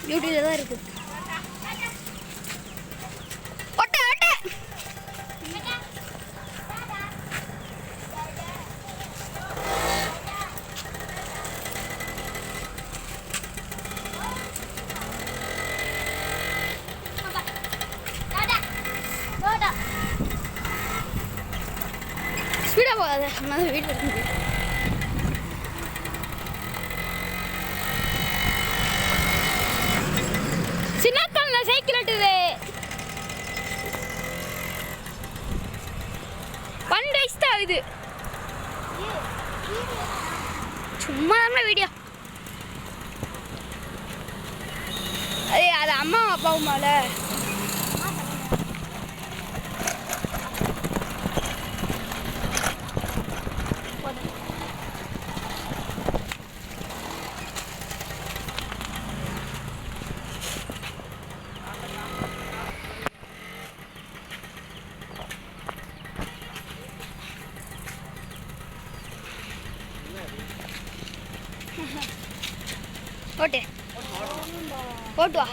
டியூட்டியில் தான் இருக்குது. ஒட்ட ஒட்ட ஸ்பீடாக போகாத, நான் வீட்டில் இருக்கு. சின்னக்கால சைக்கிள் ஓட்டுது. 1 வயசு தான் ஆகுது. சும்மா தான் வீடியோ. அது அம்மா அப்பாவுமால ஓட்டு ஓட்டு வா.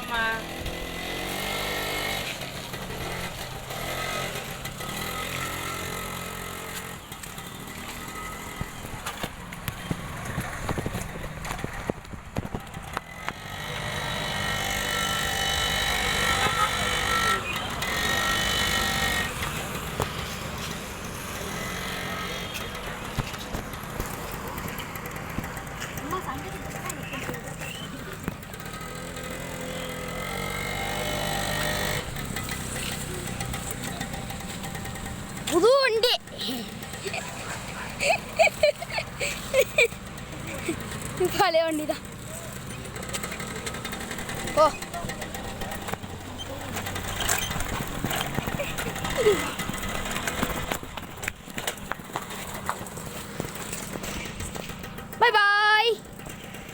புது வண்டி பழைய வண்டி தான். ஓ